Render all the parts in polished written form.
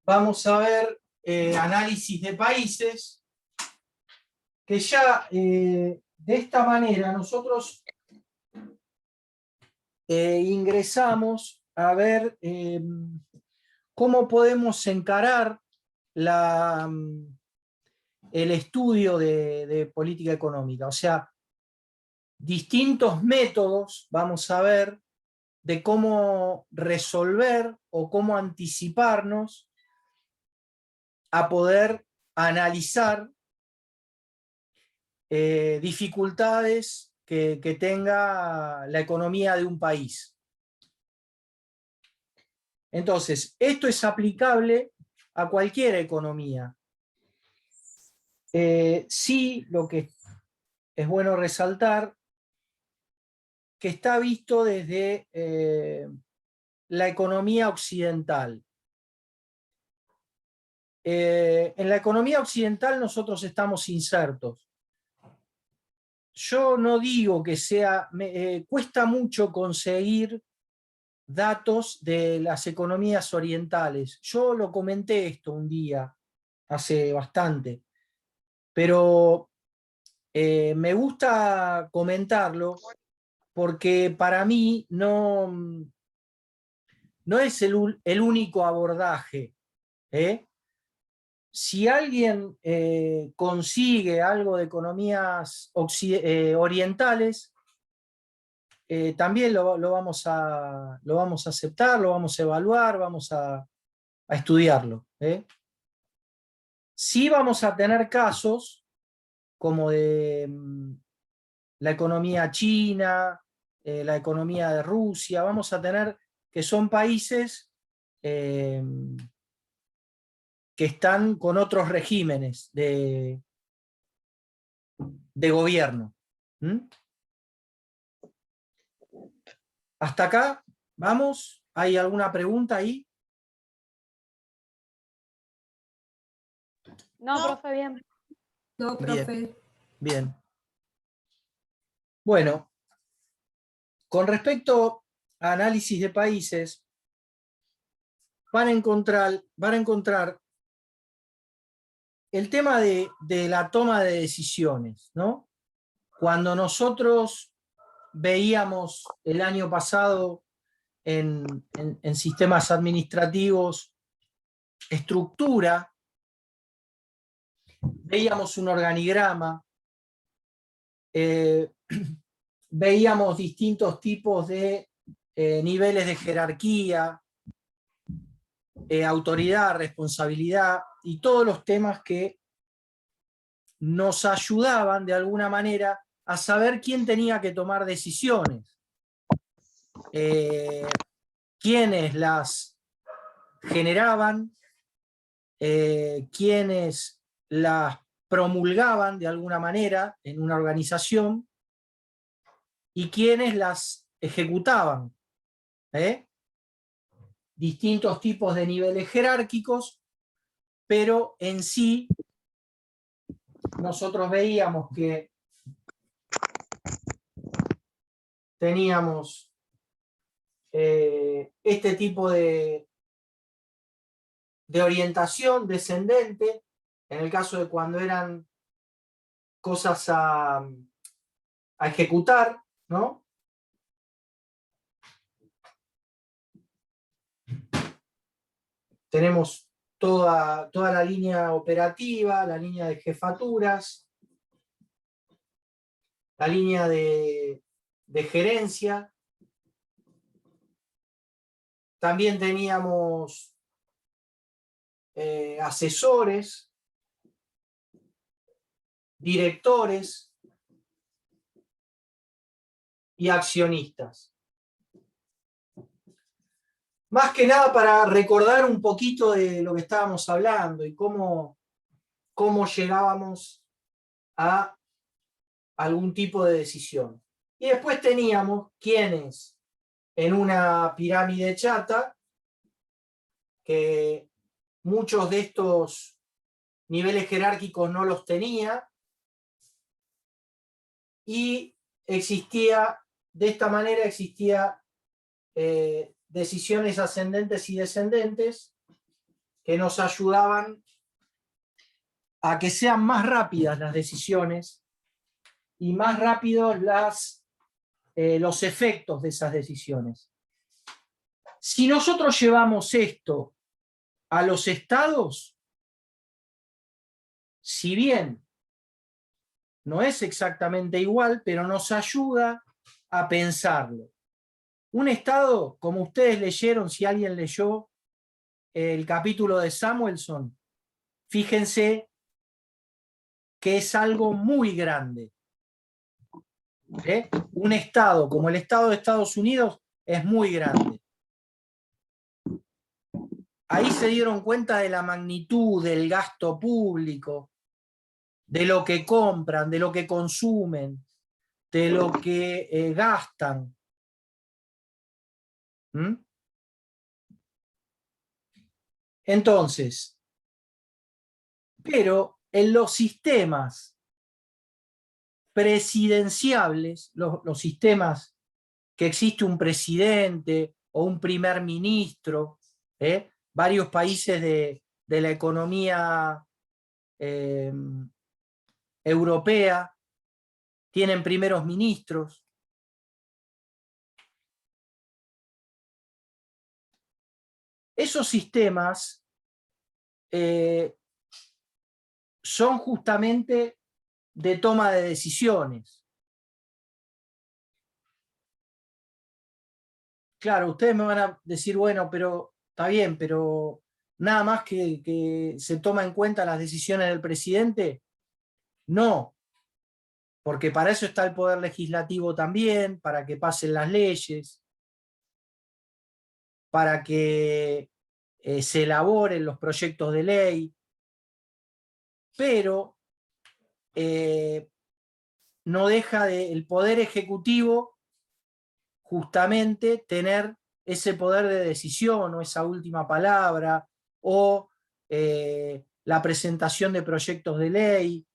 vamos a ver análisis de países, que ya de esta manera nosotros ingresamos a ver cómo podemos encarar el estudio de política económica. O sea, distintos métodos, vamos a ver, de cómo resolver o cómo anticiparnos a poder analizar dificultades que tenga la economía de un país. Entonces, esto es aplicable a cualquier economía. Sí, lo que es bueno resaltar, que está visto desde la economía occidental. En la economía occidental nosotros estamos insertos. Yo no digo que sea, cuesta mucho conseguir datos de las economías orientales. Yo lo comenté esto un día, hace bastante, pero me gusta comentarlo porque para mí no es el único abordaje. Si alguien consigue algo de economías orientales, también lo vamos a aceptar, lo vamos a evaluar, vamos a estudiarlo. Sí vamos a tener casos como de la economía china, la economía de Rusia, vamos a tener que son países que están con otros regímenes de gobierno. ¿Mm? ¿Hasta acá? ¿Vamos? ¿Hay alguna pregunta ahí? No, profe, bien. No, profe. Bien, bien. Bueno, con respecto a análisis de países, van a encontrar el tema de la toma de decisiones, ¿no? Cuando nosotros veíamos el año pasado en sistemas administrativos estructura, veíamos un organigrama, veíamos distintos tipos de niveles de jerarquía, autoridad, responsabilidad y todos los temas que nos ayudaban de alguna manera a saber quién tenía que tomar decisiones, quiénes las generaban, quiénes las promulgaban de alguna manera en una organización y quiénes las ejecutaban. Distintos tipos de niveles jerárquicos, pero en sí nosotros veíamos que teníamos este tipo de orientación descendente, en el caso de cuando eran cosas a ejecutar, ¿no? Tenemos toda la línea operativa, la línea de jefaturas, la línea de gerencia. También teníamos asesores, directores y accionistas. Más que nada para recordar un poquito de lo que estábamos hablando y cómo llegábamos a algún tipo de decisión. Y después teníamos quienes en una pirámide chata, que muchos de estos niveles jerárquicos no los tenía, y de esta manera existía decisiones ascendentes y descendentes, que nos ayudaban a que sean más rápidas las decisiones y más rápidos los efectos de esas decisiones. Si nosotros llevamos esto a los estados, si bien no es exactamente igual, pero nos ayuda a pensarlo. Un estado, como ustedes leyeron, si alguien leyó el capítulo de Samuelson, fíjense que es algo muy grande. Un estado como el estado de Estados Unidos es muy grande. Ahí se dieron cuenta de la magnitud del gasto público, de lo que compran, de lo que consumen, de lo que gastan. ¿Mm? Entonces, pero en los sistemas presidenciables, los sistemas que existe un presidente o un primer ministro, varios países de la economía europea tienen primeros ministros. Esos sistemas son justamente de toma de decisiones. Claro, ustedes me van a decir, bueno, pero está bien, pero nada más que se toma en cuenta las decisiones del presidente. No, porque para eso está el poder legislativo también, para que pasen las leyes, para que se elaboren los proyectos de ley, pero no deja el poder ejecutivo justamente tener ese poder de decisión o esa última palabra o la presentación de proyectos de ley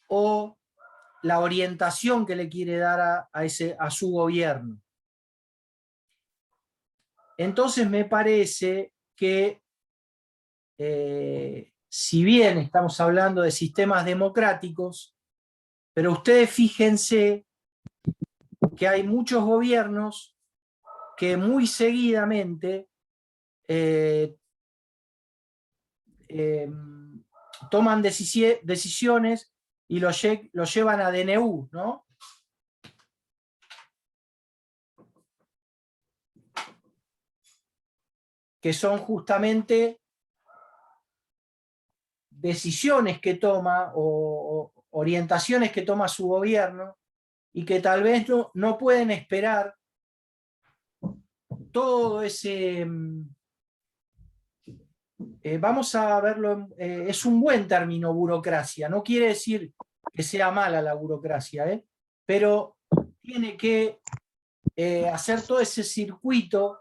o la orientación que le quiere dar a su gobierno. Entonces me parece que si bien estamos hablando de sistemas democráticos, pero ustedes fíjense que hay muchos gobiernos que muy seguidamente toman decisiones y lo llevan a DNU, ¿no? Que son justamente decisiones que toma o orientaciones que toma su gobierno y que tal vez no pueden esperar todo ese... vamos a verlo, es un buen término burocracia, no quiere decir que sea mala la burocracia, pero tiene que hacer todo ese circuito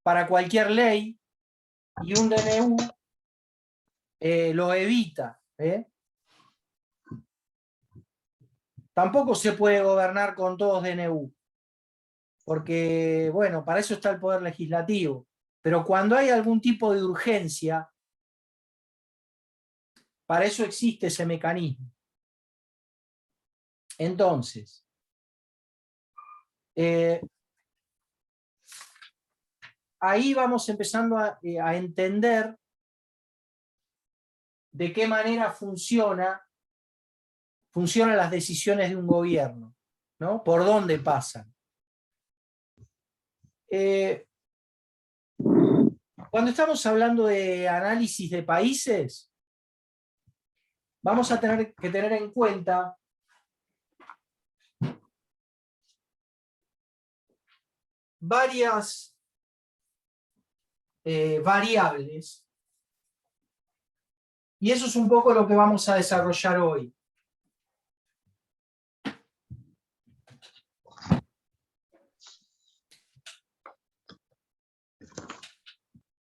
para cualquier ley y un DNU lo evita. Tampoco se puede gobernar con todos DNU, porque, bueno, para eso está el poder legislativo. Pero cuando hay algún tipo de urgencia, para eso existe ese mecanismo. Entonces, ahí vamos empezando a entender de qué manera funcionan las decisiones de un gobierno, ¿no? Por dónde pasan. Cuando estamos hablando de análisis de países, vamos a tener que tener en cuenta varias variables, y eso es un poco lo que vamos a desarrollar hoy.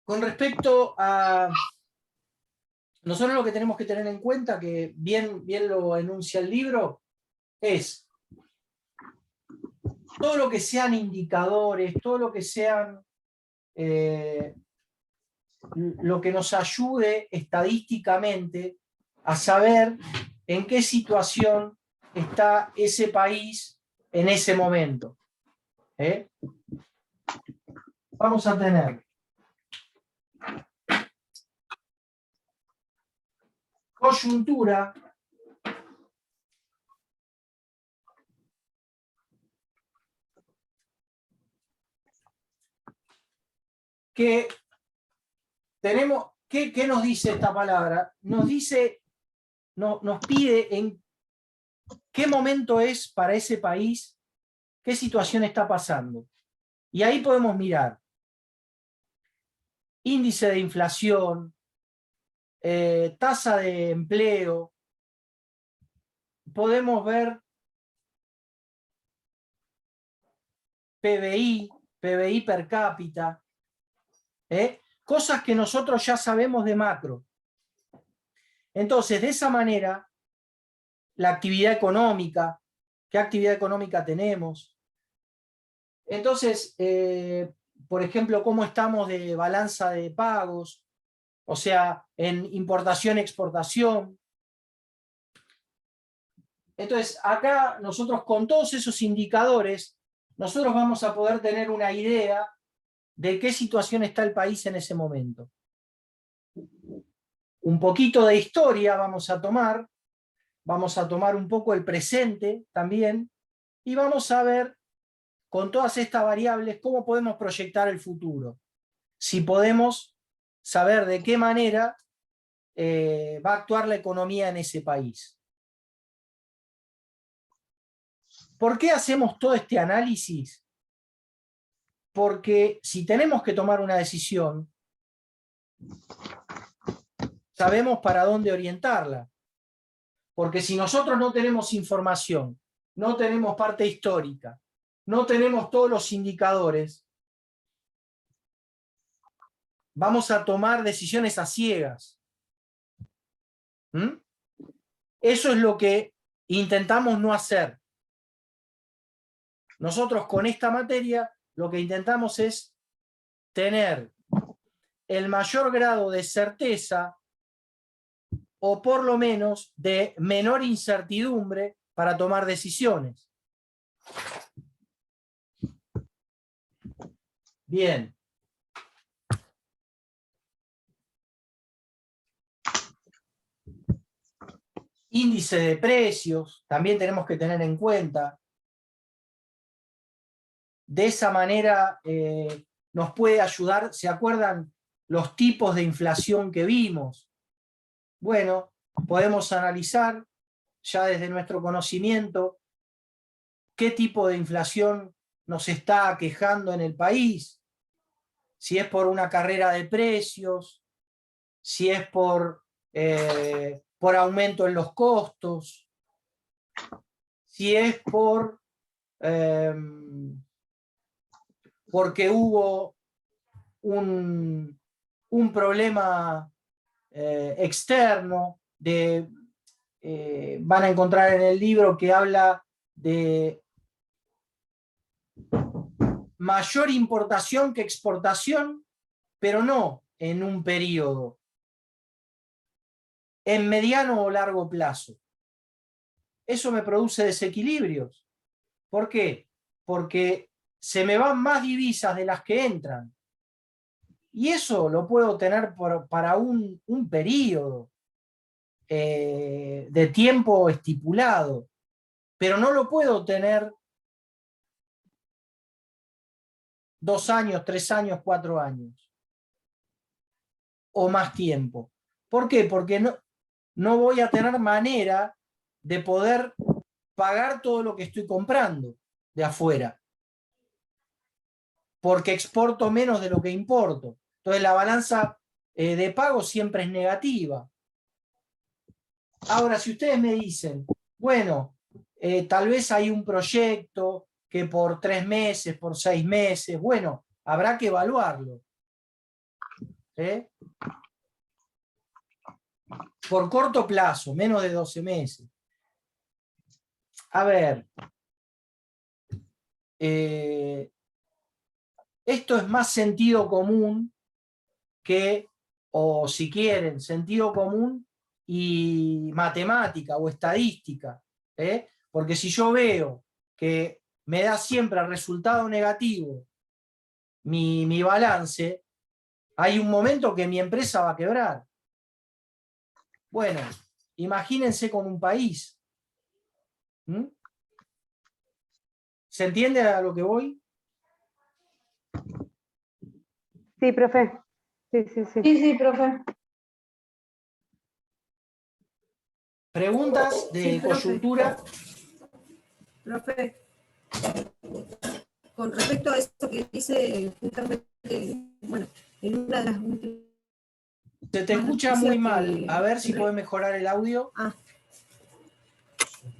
Con respecto a... Nosotros lo que tenemos que tener en cuenta, que bien lo enuncia el libro, es todo lo que sean indicadores, todo lo que sean lo que nos ayude estadísticamente a saber en qué situación está ese país en ese momento. Vamos a tener coyuntura, que tenemos, ¿qué nos dice esta palabra? Nos dice, nos pide en qué momento es para ese país, qué situación está pasando. Y ahí podemos mirar índice de inflación, tasa de empleo, podemos ver PBI per cápita, cosas que nosotros ya sabemos de macro. Entonces, de esa manera, la actividad económica, qué actividad económica tenemos. Entonces, por ejemplo, cómo estamos de balanza de pagos, o sea, en importación-exportación. Entonces, acá nosotros con todos esos indicadores, nosotros vamos a poder tener una idea de qué situación está el país en ese momento. Un poquito de historia vamos a tomar un poco el presente también, y vamos a ver con todas estas variables cómo podemos proyectar el futuro. Si podemos saber de qué manera va a actuar la economía en ese país. ¿Por qué hacemos todo este análisis? Porque si tenemos que tomar una decisión, sabemos para dónde orientarla. Porque si nosotros no tenemos información, no tenemos parte histórica, no tenemos todos los indicadores, vamos a tomar decisiones a ciegas. Eso es lo que intentamos no hacer. Nosotros con esta materia lo que intentamos es tener el mayor grado de certeza o por lo menos de menor incertidumbre para tomar decisiones. Bien. Índice de precios, también tenemos que tener en cuenta. De esa manera nos puede ayudar. ¿Se acuerdan los tipos de inflación que vimos? Bueno, podemos analizar ya desde nuestro conocimiento qué tipo de inflación nos está aquejando en el país, si es por una carrera de precios, si es por aumento en los costos, si es porque hubo un problema externo, van a encontrar en el libro que habla de mayor importación que exportación, pero no en un periodo, en mediano o largo plazo. Eso me produce desequilibrios. ¿Por qué? Porque se me van más divisas de las que entran. Y eso lo puedo tener para un periodo de tiempo estipulado, pero no lo puedo tener 2 años, 3 años, 4 años o más tiempo. ¿Por qué? Porque no voy a tener manera de poder pagar todo lo que estoy comprando de afuera, porque exporto menos de lo que importo. Entonces la balanza de pago siempre es negativa. Ahora, si ustedes me dicen, bueno, tal vez hay un proyecto que por 3 meses, por 6 meses, bueno, habrá que evaluarlo. Por corto plazo, menos de 12 meses. A ver, esto es más sentido común que o si quieren, sentido común y matemática o estadística. Porque si yo veo que me da siempre el resultado negativo mi balance, hay un momento que mi empresa va a quebrar. Bueno, imagínense con un país. ¿Mm? ¿Se entiende a lo que voy? Sí, profe. Sí. Sí, profe. ¿Preguntas de Sí, profe. coyuntura? Profe, con respecto a esto que dice justamente, bueno, en una de las últimas Se te escucha muy mal. A ver si que... puedes mejorar el audio.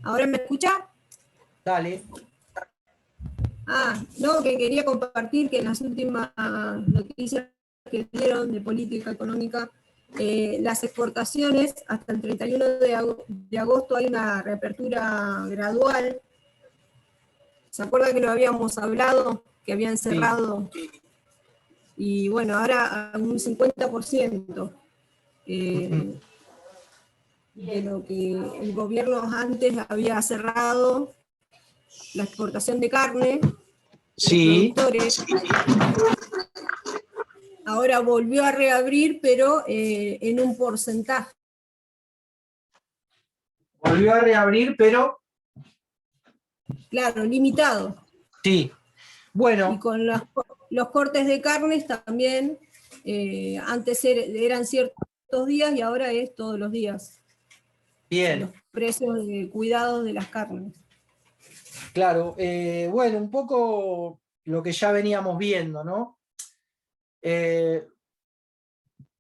¿Ahora me escucha? Dale. No, que quería compartir que en las últimas noticias que dieron de política económica, las exportaciones hasta el 31 de agosto hay una reapertura gradual. ¿Se acuerda que lo habíamos hablado? Que habían cerrado. Sí. Y bueno, ahora un 50% de lo que el gobierno antes había cerrado, la exportación de carne, sí. productores. Ahora volvió a reabrir, pero en un porcentaje. Volvió a reabrir, pero... Claro, limitado. Sí. Bueno. Y con los cortes de carnes también, antes eran ciertos días y ahora es todos los días. Bien. Los precios de cuidado de las carnes. Claro, bueno, un poco lo que ya veníamos viendo, ¿no?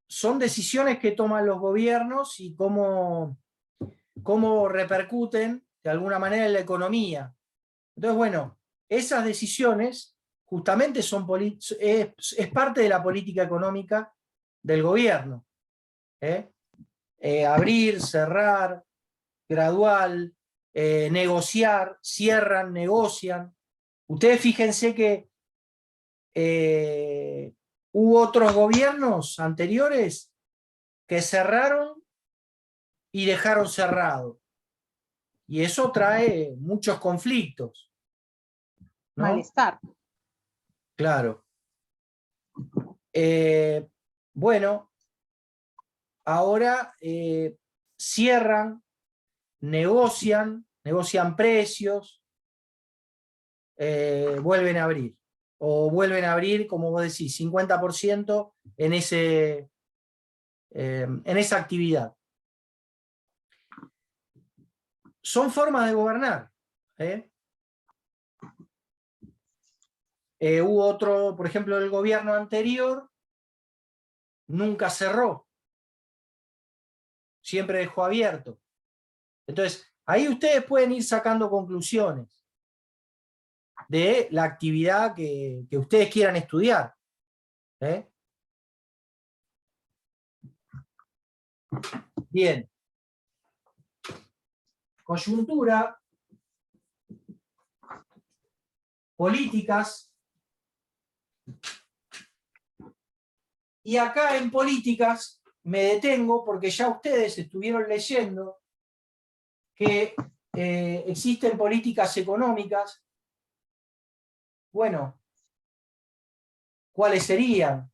Son decisiones que toman los gobiernos y cómo repercuten de alguna manera en la economía. Entonces, bueno, esas decisiones justamente es parte de la política económica del gobierno. Abrir, cerrar, gradual, negociar, cierran, negocian. Ustedes fíjense que hubo otros gobiernos anteriores que cerraron y dejaron cerrado. Y eso trae muchos conflictos, ¿no? Malestar. Claro. Bueno, ahora cierran, negocian precios, vuelven a abrir. O vuelven a abrir, como vos decís, 50% en esa actividad. Son formas de gobernar. Hubo otro, por ejemplo, el gobierno anterior nunca cerró, siempre dejó abierto. Entonces, ahí ustedes pueden ir sacando conclusiones de la actividad que ustedes quieran estudiar. Bien. Coyuntura, políticas. Y acá en políticas me detengo porque ya ustedes estuvieron leyendo que existen políticas económicas. Bueno, ¿cuáles serían?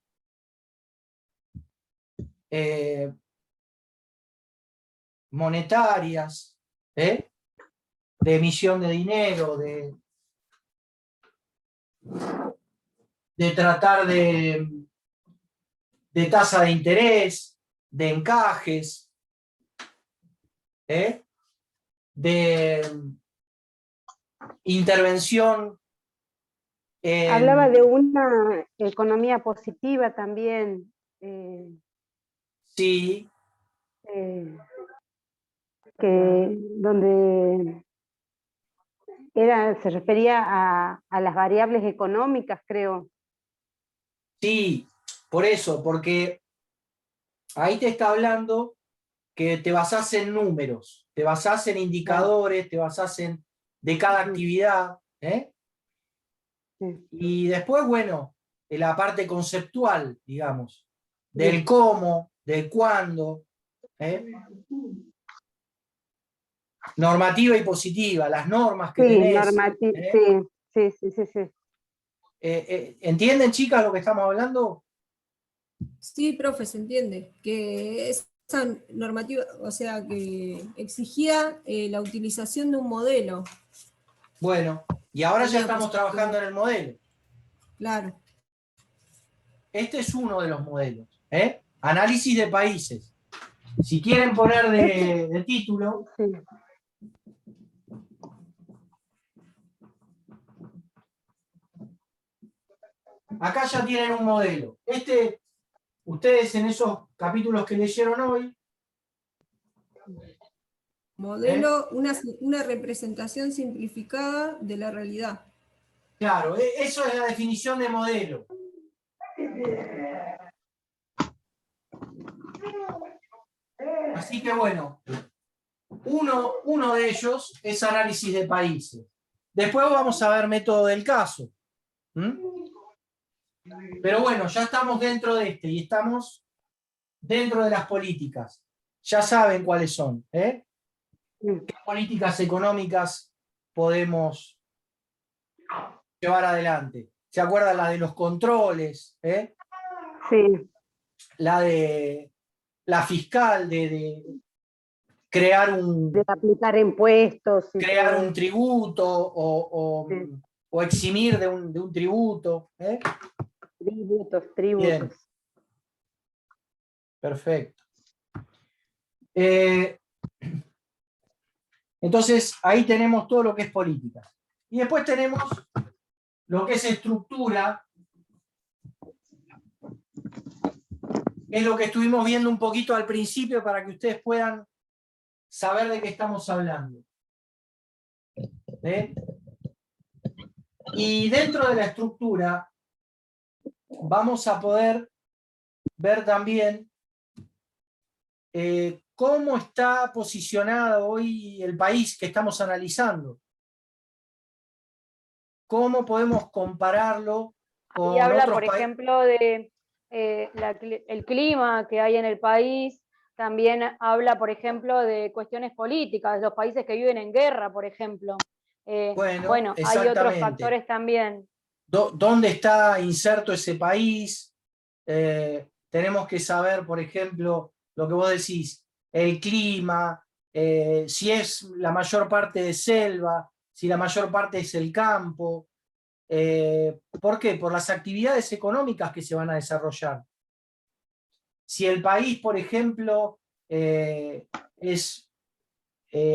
Monetarias, de emisión de dinero, de tratar de tasa de interés, de encajes, de intervención. Hablaba de una economía positiva también. Sí. Donde se refería a las variables económicas, creo. Sí, por eso, porque ahí te está hablando que te basás en números, te basás en indicadores, te basás en de cada actividad. Sí. Y después, bueno, la parte conceptual, digamos. del cómo, del cuándo. Normativa y positiva, las normas que tenés. Sí. ¿Entienden, chicas, lo que estamos hablando? Sí, profe, se entiende. Que esa normativa, o sea, que exigía la utilización de un modelo. Bueno, y ahora ya Tenía estamos posibilidad. trabajando en el modelo. Claro. Este es uno de los modelos. Análisis de países. Si quieren poner de título... Sí. Acá ya tienen un modelo. Ustedes en esos capítulos que leyeron hoy... Modelo, una representación simplificada de la realidad. Claro, eso es la definición de modelo. Así que bueno, uno de ellos es análisis de países. Después vamos a ver método del caso. Pero bueno, ya estamos dentro de y estamos dentro de las políticas. Ya saben cuáles son. ¿Qué políticas económicas podemos llevar adelante? ¿Se acuerdan la de los controles? Sí. La fiscal de crear de aplicar impuestos. Crear un tributo o eximir de un tributo. Tributos. Bien. Perfecto. Entonces, ahí tenemos todo lo que es política. Y después tenemos lo que es estructura, es lo que estuvimos viendo un poquito al principio para que ustedes puedan saber de qué estamos hablando. Y dentro de la estructura vamos a poder ver también cómo está posicionado hoy el país que estamos analizando. ¿Cómo podemos compararlo con y habla, otros por ejemplo, de el clima que hay en el país. También habla, por ejemplo, de cuestiones políticas, de los países que viven en guerra, por ejemplo. Bueno, hay otros factores también. ¿Dónde está inserto ese país? Tenemos que saber, por ejemplo, lo que vos decís, el clima, si es la mayor parte de selva, si la mayor parte es el campo. ¿Por qué? Por las actividades económicas que se van a desarrollar. Si el país, por ejemplo, es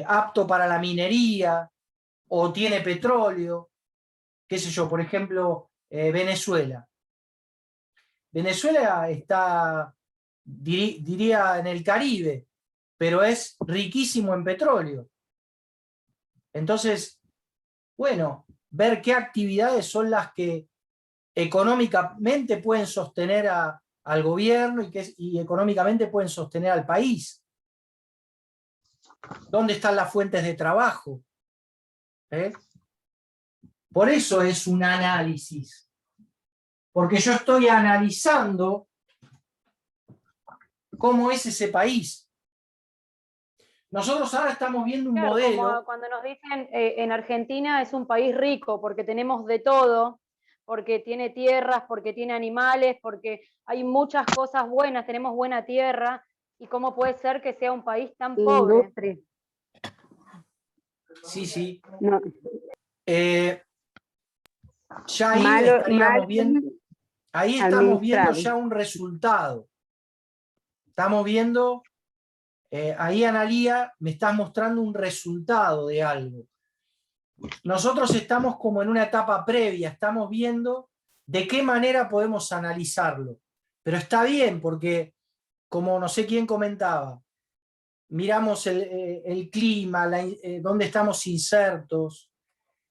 apto para la minería o tiene petróleo, qué sé yo, por ejemplo, Venezuela. Venezuela está, diría, en el Caribe, pero es riquísimo en petróleo. Entonces, bueno, ver qué actividades son las que económicamente pueden sostener al gobierno y económicamente pueden sostener al país. ¿Dónde están las fuentes de trabajo? Por eso es un análisis. Porque yo estoy analizando cómo es ese país. Nosotros ahora estamos viendo un modelo. Como cuando nos dicen en Argentina es un país rico porque tenemos de todo, porque tiene tierras, porque tiene animales, porque hay muchas cosas buenas, tenemos buena tierra, y cómo puede ser que sea un país tan pobre. Sí. No. Ya ahí estaríamos viendo, ahí estamos viendo ya un resultado. Estamos viendo, ahí Analía me estás mostrando un resultado de algo. Nosotros estamos como en una etapa previa, estamos viendo de qué manera podemos analizarlo. Pero está bien, porque como no sé quién comentaba, miramos el clima, dónde estamos insertos,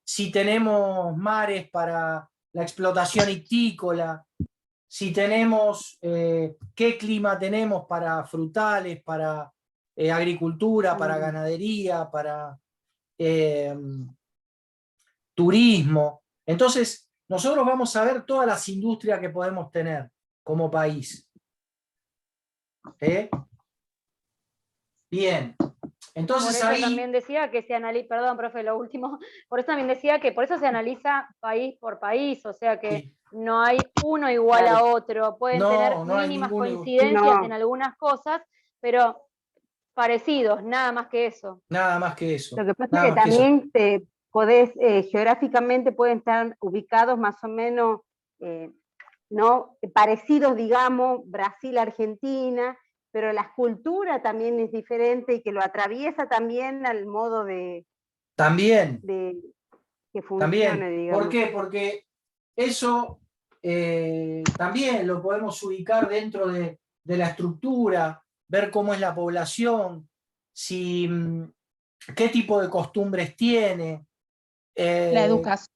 si tenemos mares para la explotación ictícola, si tenemos, qué clima tenemos para frutales, para agricultura, para ganadería, para turismo. Entonces, nosotros vamos a ver todas las industrias que podemos tener como país. ¿eh? Bien. Por Entonces eso ahí... también decía que se analiza, perdón, profe, lo último, por eso también decía que por eso se analiza país por país, o sea que Sí. no hay uno igual a otro, pueden tener No hay mínimas ninguno. coincidencias en No, algunas cosas, pero parecidos, nada más que eso. Nada más que eso. lo que pasa es Nada que más que eso. también geográficamente pueden estar ubicados más o menos, ¿no? Parecidos, digamos, Brasil, Argentina, pero la cultura también es diferente y que lo atraviesa también al modo También. de que funcione, También. ¿Por digamos. qué? Porque eso también lo podemos ubicar dentro de la estructura, ver cómo es la población, si, qué tipo de costumbres tiene, La educación.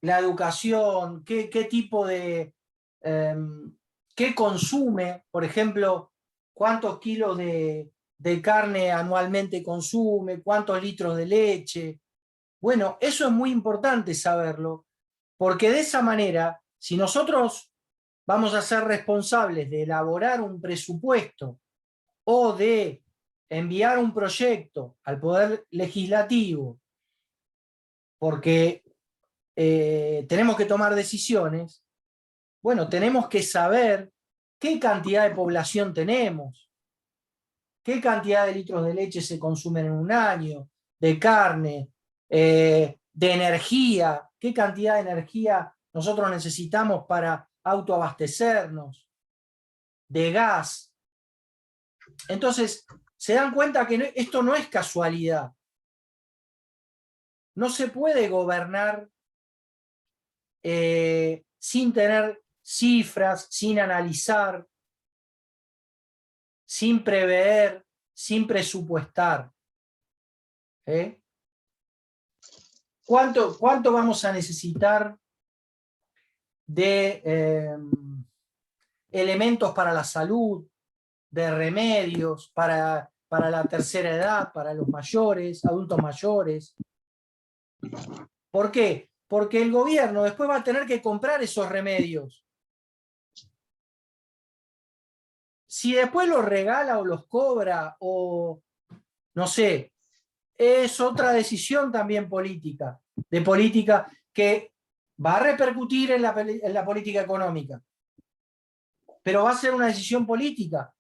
la educación, qué tipo de... qué consume, por ejemplo, cuántos kilos de carne anualmente consume, cuántos litros de leche. Bueno, eso es muy importante saberlo, porque de esa manera, si nosotros vamos a ser responsables de elaborar un presupuesto o de enviar un proyecto al Poder Legislativo, porque tenemos que tomar decisiones, bueno, tenemos que saber qué cantidad de población tenemos, qué cantidad de litros de leche se consumen en un año, de carne, de energía, qué cantidad de energía nosotros necesitamos para autoabastecernos, de gas. Entonces, se dan cuenta que esto no es casualidad. No se puede gobernar sin tener cifras, sin analizar, sin prever, sin presupuestar. ¿Eh? ¿Cuánto vamos a necesitar de elementos para la salud, de remedios para la tercera edad, para los mayores, adultos mayores? ¿Por qué? Porque el gobierno después va a tener que comprar esos remedios. Si después los regala o los cobra o no sé, es otra decisión también política, de política que va a repercutir en la política económica, pero va a ser una decisión política.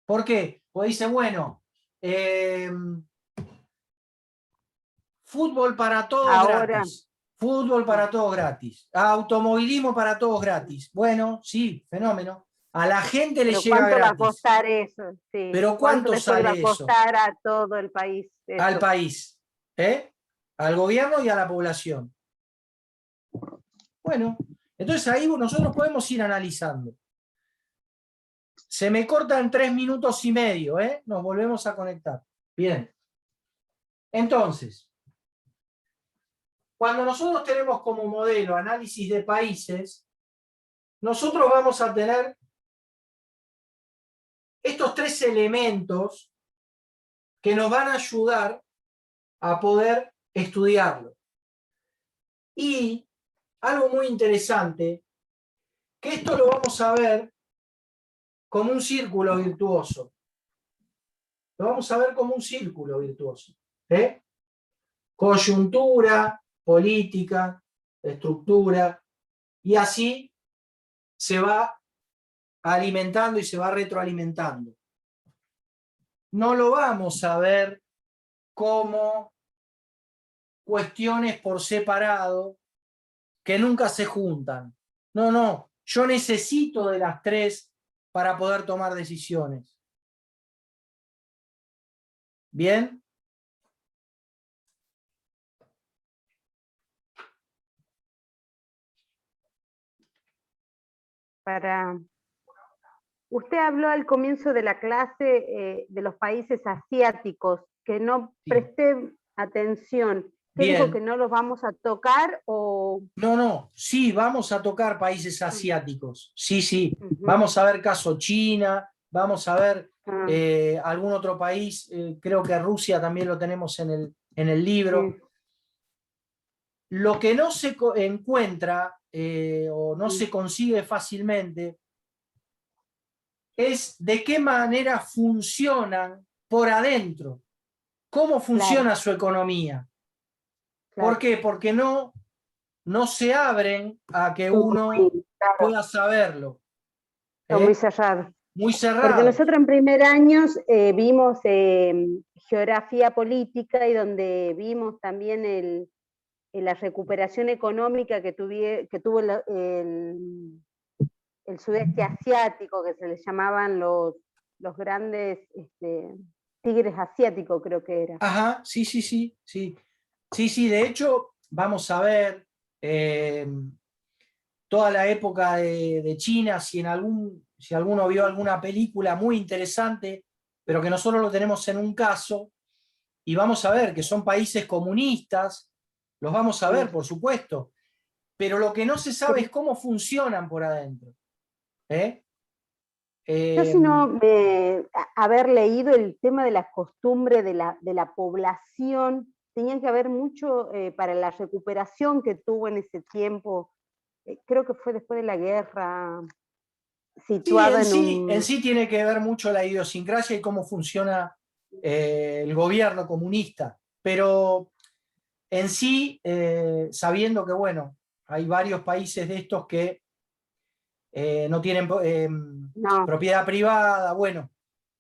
¿Por qué? Pues dice, bueno, fútbol para todos Ahora, gratis, fútbol para todos gratis, automovilismo para todos gratis. Bueno, sí, fenómeno. A la gente le pero llega ¿cuánto va a gratis. costar eso? Sí. Pero ¿Cuánto ¿cuánto después le va a sale eso costar a todo el país al eso? país? Al gobierno y a la población. Bueno, entonces ahí nosotros podemos ir analizando. Se me corta en 3 minutos y medio, nos volvemos a conectar. Bien. Entonces, cuando nosotros tenemos como modelo análisis de países, nosotros vamos a tener estos 3 elementos que nos van a ayudar a poder estudiarlo. Y algo muy interesante, que esto lo vamos a ver como un círculo virtuoso. Lo vamos a ver como un círculo virtuoso. Coyuntura, política, estructura, y así se va alimentando y se va retroalimentando. No lo vamos a ver como cuestiones por separado que nunca se juntan. No, yo necesito de las 3 para poder tomar decisiones. ¿Bien? Usted habló al comienzo de la clase de los países asiáticos, que no Sí. presté atención. ¿Qué dijo, que Bien. no los vamos a tocar o...? No, sí, vamos a tocar países asiáticos. Sí. Ujú. Vamos a ver caso China, vamos a ver Ah, algún otro país, creo que Rusia también lo tenemos en el libro. sí. Lo que no se encuentra o no Mm. se consigue fácilmente es de qué manera funcionan por adentro, cómo funciona su economía. Claro. ¿Por qué? Porque no se abren a que uno Claro, pueda saberlo. son muy cerrados. Muy Porque cerrado. nosotros en primer año vimos geografía política y donde vimos también la recuperación económica que tuvo el sudeste asiático, que se les llamaban los grandes tigres asiáticos, creo que era. Ajá, sí. Sí, de hecho, vamos a ver toda la época de China, si alguno vio alguna película muy interesante, pero que nosotros lo tenemos en un caso, y vamos a ver que son países comunistas, los vamos a ver, por supuesto, pero lo que no se sabe es cómo funcionan por adentro. Yo sino haber leído el tema de las costumbres de la población, tenía que haber mucho para la recuperación que tuvo en ese tiempo, creo que fue después de la guerra, situado en sí tiene que ver mucho la idiosincrasia y cómo funciona el gobierno comunista, pero en sí, sabiendo que, bueno, hay varios países de estos que no tienen propiedad privada, bueno,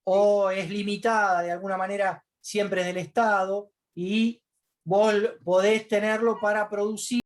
o es limitada de alguna manera, siempre del Estado, y vos podés tenerlo para producir